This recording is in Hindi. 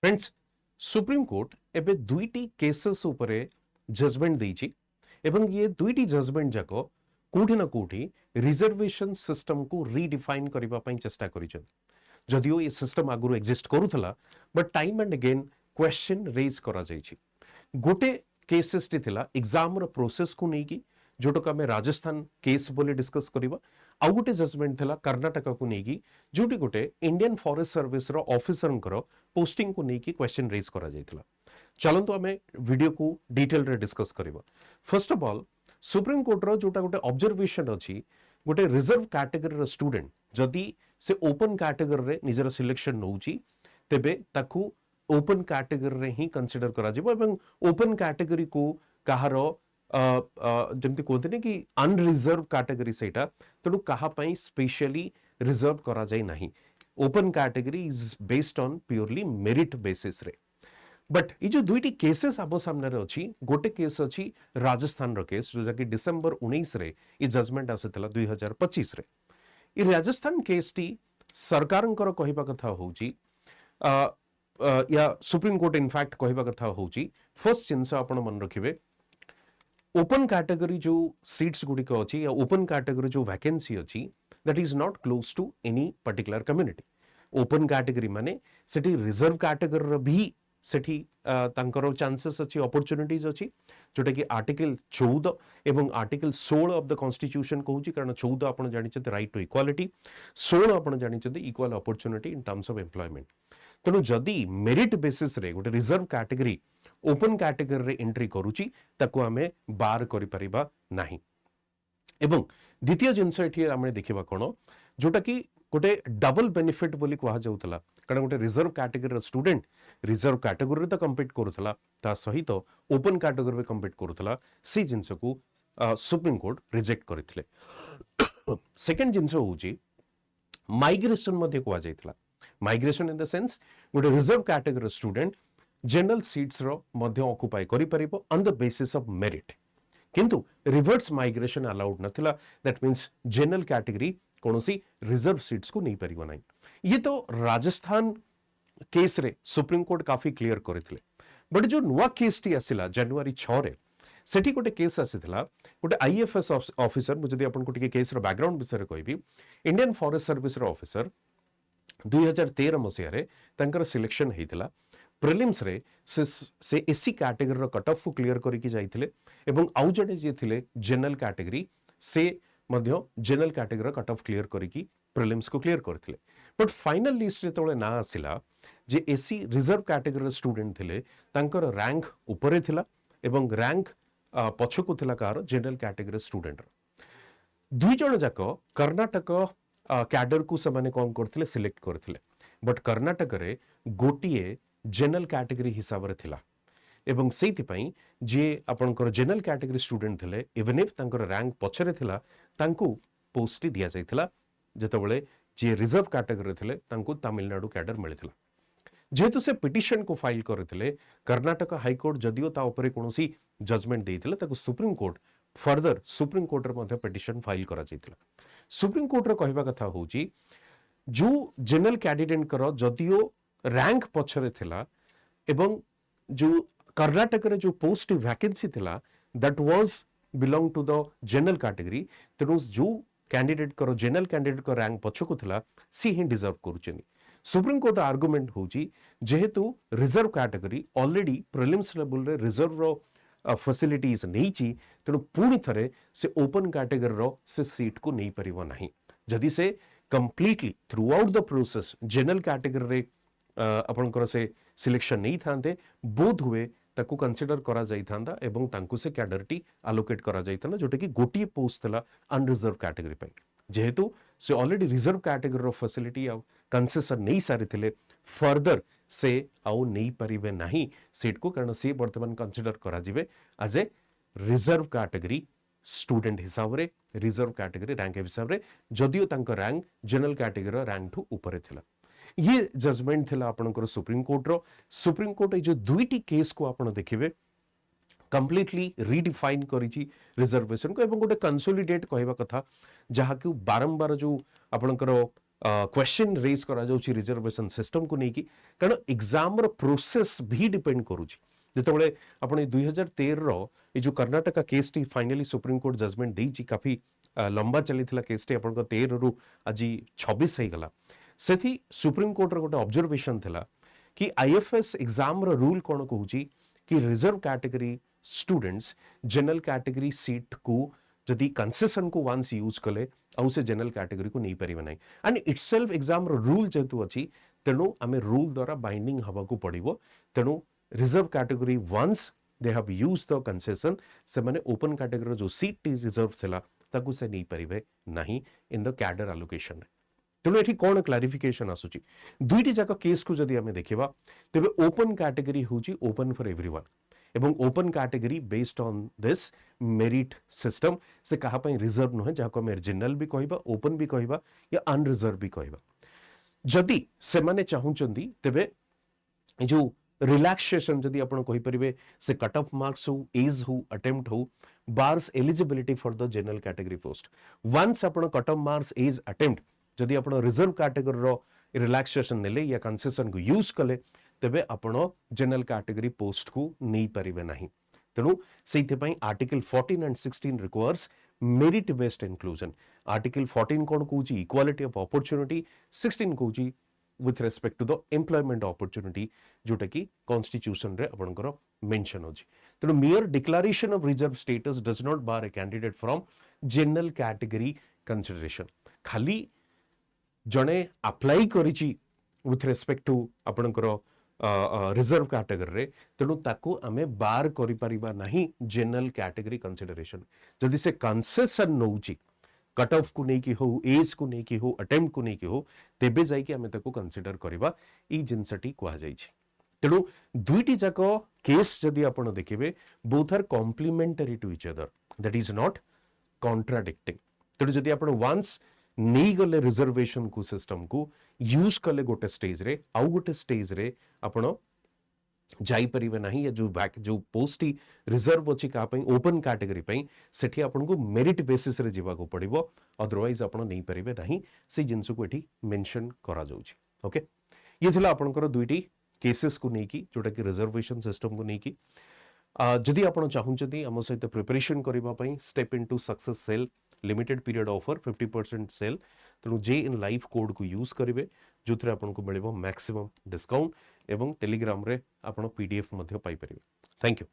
फ्रेंड्स सुप्रीम कोर्ट एबे दुईटी केसेस उपरे जजमेंट देइछि एवं ये दुईटी जजमेंट जाको कोठी ना कोठी रिजर्वेशन सिस्टम को रीडिफाइन करबा पई चेष्टा करिछन जदियो ये सिस्टम आगुरो एग्जिस्ट करूथला but time and again question raise करा जाइछि गोटे केसेस टी थिला एग्जाम रो प्रोसेस को नै कि जोटक आम राजस्थान केस बोली डिस्कस करबा आउ गोटे जजमेंट थिला कर्नाटक को नै कि जोटी गोटे इंडियन फॉरेस्ट सर्विस रो ऑफिसर पोस्टिंग को नै कि क्वेश्चन रेज करा जाइथिला चलंतु आम वीडियो को डिटेल रे डिस्कस करबा first of all Supreme Court रो जोटा गोटे ऑब्जर्वेशन अछि गोटे रिजर्व कैटेगरी रो स्टूडेंट जदि से ओपन कैटेगरी रे निजर सिलेक्शन नउची तेबे ताकू ओपन कैटेगरी रे ही कंसीडर करा जिवो एवं ओपन कैटेगरी को कहारो जमती कहते कि अनरिजर्व कैटेगरी सेटा तेणु कहापाई स्पेशली रिजर्व करा जाए नहीं open category is based on purely merit basis रे बट ये जो दुईटी केसेस आबो सामने रे अछि गोटे केस अछि राजस्थान रो केस जो कि डिसेंबर 19 रे ये जजमेंट आसेतला 2025 रे ये राजस्थान केस टी सरकारंकर कहिबा कथा होउची या सुप्रीम कोर्ट इनफैक्ट कहिबा कथा होउची फर्स्ट जिंस आपण मन रखिबे ओपन कैटेगरी जो सीट्स गुड़िक अच्छी या ओपन कैटेगरी जो वैकेंसी अच्छी that is not close to any particular community open category माने सेठी रिजर्व कैटेगरी भी सेठी तांकर चांसेस अच्छी अपॉर्चुनिटीज अच्छी जोटा कि आर्टिकल 14 एवं आर्टिकल 16 ऑफ द कॉन्स्टिट्यूशन कहूची कारण 14 आपण जानिछते राइट टू इक्वालिटी 16 आपण जानिछते equal opportunity in terms of employment तेणु जदि मेरिट बेसिस रे गोटे रिजर्व कैटेगरी ओपन कैटेगरी रे एंट्री करूची ताको आमे बार करि परिबा नाही एवं द्वितीय जिंस एठी आमे देखिबा कोन जोटा कि गोटे डबल बेनिफिट बोली कहा जाउतला कारण गोटे रिजर्व कैटेगरी रो स्टूडेंट रिजर्व कैटेगरी रे तो कंपीट करूतला ता सहित ओपन कैटेगरी रे कंपीट करूतला सी जिंस को सुप्रीम कोर्ट रिजेक्ट करथिले सेकंड जिंस होउची माइग्रेशन मध्ये कहा जाइतला माइग्रेशन इन द सेंस गोटे reserve category student general seats रो मध्य ऑक्युपाई करि परिबो on the basis of merit किंतु रिवर्स माइग्रेशन अलाउड नथिला दैट मींस जनरल कैटेगरी कोनोसी रिजर्व सीट्स को नहीं परिबो नाही ये तो राजस्थान केस रे सुप्रीम कोर्ट काफी क्लियर करथिले बट जो नुवा केस टी आसिला जनवरी 6 रे सेठी गोटे केस आसीथिला गोटे आईएफएस ऑफिसर मुझे जदि आपन को टिके केस रो बैकग्राउंड विषय कहबी इंडियन फॉरेस्ट सर्विस रो ऑफिसर 2013 मसिया रे तांकर सिलेक्शन हेतिला प्रिलिम्स रे से एससी कैटेगरी रो कट ऑफ को क्लियर करिकि जाइथिले एवं आउ जडे जे थिले जनरल कैटेगरी से मध्य जनरल कैटेगरी रो कट ऑफ क्लियर करिकि प्रिलिम्स को क्लियर करथिले बट फाइनल लिस्ट रे तोले ना आसिला जे एससी रिजर्व कैटेगरी रो स्टूडेंट थिले तांकर रैंक ऊपरे थिला एवं रैंक पछकु थिला कार जनरल कैटेगरी स्टूडेंट दुई जण जाको कर्नाटक कैडर को समाने कौन करथिले सिलेक्ट करथिले बट कर्नाटक रे गोटिए जनरल कैटेगरी हिसाब रे थिला एवं सेति पई जे आपनकर जनरल कैटेगरी स्टूडेंट थिले इवन इफ तांकर रैंक पछरे थिला तांकू पोस्ट दिया जाइथिला जेतबेले जे रिजर्व कैटेगरी थिले तांकू तमिलनाडु कैडर मिलिथिला जेहेतु से पिटिशन को फाइल करथिले कर्नाटक हाई कोर्ट जदियो ता ऊपर कोनोसी जजमेंट देथिले ताकू supreme court further supreme court रे मध्ये पिटिशन फाइल करा जाइथिला सुप्रीम कोर्ट रे कहबा कथा होउची जो जनरल कैंडिडेट करो जदियो रैंक पछरे थिला एवं जो कर्नाटक रे जो पोस्ट वैकेंसी थिला that was belong to the general category तेनु जो कैंडिडेट करो जनरल कैंडिडेट को रैंक पछकु थिला सी ही डिजर्व करूचनी सुप्रीम कोर्ट आर्गुमेंट होउची जेहेतु reserve category already prelims level रे रिजर्व रो फैसिलिटीज नहींची तेणु पुणी थरे से ओपन कैटेगरी रो से सीट को नहीं परिबो नहीं जदि से completely through out the process general category रे आपनकर से सिलेक्शन नहीं थांते बोध हुए ताकू कंसीडर करा जाई थांदा एवं तांकू से कैडरटी अलोकेट करा जाई थांदा जोटे कि गोटी पोस्ट थला अनरिजर्व कैटेगरी पे जेहेतु से ऑलरेडी रिजर्व कैटेगरी रो फैसिलिटी आ कंसेशन नहीं सारी थिले फर्दर से आउ नहीं परिबे नहीं सीट को कारण से वर्तमान कंसीडर करा जिवे as a reserve category student हिसाब रे रिजर्व कैटेगरी रैंक हिसाब रे जदियो तांको रैंक जनरल कैटेगरी रैंक ठू ऊपर थिला ये जजमेंट थिला आपनकर सुप्रीम कोर्ट जो दुईटी केस को आपण देखिबे कंप्लीटली रिडिफाइन करिछि रिजर्वेशन को एवं गोटे कंसोलिडेट कहबा कथा जहा कि बारंबार जो आपनकर क्वेश्चन रेज करा जाउची रिजर्वेशन सिस्टम को नहीं की कारण एग्जाम रो प्रोसेस भी डिपेंड करूची जेतबेले आपण 2013 रो ए जो कर्नाटका केस टी फाइनली सुप्रीम कोर्ट जजमेंट देची काफी लंबा चलीथिला केस टी आपण 13 रु आज 26 हे गला सेथि सुप्रीम कोर्ट रो गोटे ऑब्जर्वेशन थिला कि आईएफएस एग्जाम रो रूल कोन कहूची कि reserve category students general category seat को जदि कंसेशन को वंस यूज कले आउ से जनरल कैटेगरी को नहीं परिबे नाही एंड इटसेल्फ एग्जाम रो रूल जेतु अछि तेनु आमे रूल द्वारा बाइंडिंग हवा को पड़िबो तेनु reserve category once they have use the concession से माने ओपन कैटेगरी जो सीट रिजर्व थिला ताकू से नहीं परिबे नाही इन द कैडर एलोकेशन तेणु एठी कौन क्लारिफिकेशन आसुची दुईटी जाक केस को जदि आमे देखिबा तेबे ओपन कैटेगरी होची ओपन फॉर एवरीवन एवं open category based on this merit system से कहा पई रिजर्व न है जाको हम जनरल भी कहबा ओपन भी कहबा या अनरिजर्व भी कहबा जदि से माने चाहुचंदी तेबे जो रिलैक्सेशन जदि आपण कहि परिबे से कट ऑफ मार्क्स हो एज हो अटेम्प्ट हो bars eligibility for the general category post once आपण cut off marks age attempt जदि आपण रिजर्व कैटेगरी रो रिलैक्सेशन नेले या कंसेशन को यूज कले तेबे आपण जनरल कैटेगरी पोस्ट को नहीं परिबे नाही तेणु सेइथे पई article 14 and 16 requires merit based inclusion article 14 कोन कहूची इक्वालिटी ऑफ अपॉर्चुनिटी 16 कहूची with respect to the employment opportunity जोटा कि constitution रे आपनकर मेंशन होची तेणु mere declaration of reserve status does not bar a candidate from general category consideration खाली जणे अप्लाई करिची with respect to आपनकर रिजर्व कैटेगरी रे तेणु ताको आमे बार करि परिबा नाही जनरल कैटेगरी कंसिडरेशन जदि से कंसेशन नउची कट ऑफ को नहीं की हो एज को नहीं की हो अटेम्प्ट को नहीं की हो तेबे जाई कि हमें ताको कंसीडर करबा ई जिनसटी कहा जाई छी तेणु दुईटी जाको केस जदि आपण देखिबे both are complementary to each other that is not contradicting तेणु जदि आपण वंस नहीं गले रिजर्वेशन को सिस्टम को यूज कले गोटे स्टेज रे आउ गोटे स्टेज रे आपण जाई परिबे नाही या जो पोस्ट ही रिजर्व अछि का पई ओपन कैटेगरी पई सेठी आपन को मेरिट बेसिस रे जीवा को पड़िबो अदरवाइज आपण नहीं परिबे नाही से जिंस को एठी मेंशन करा जाउची ओके ये थिला आपनकर दुईटी केसेस को नहीं की जोटा कि रिजर्वेशन सिस्टम को नहीं की जदि आपण चाहुचती हम सहित प्रिपरेशन करबा पई step into success sale limited period offer 50% sale तेणु जे इन लाइफ कोड को यूज करेंगे जो थे आपको मिले मैक्सिमम डिस्काउंट एवं टेलीग्राम रे आपण पीडीएफ मध्य पाई परिबे थैंक यू।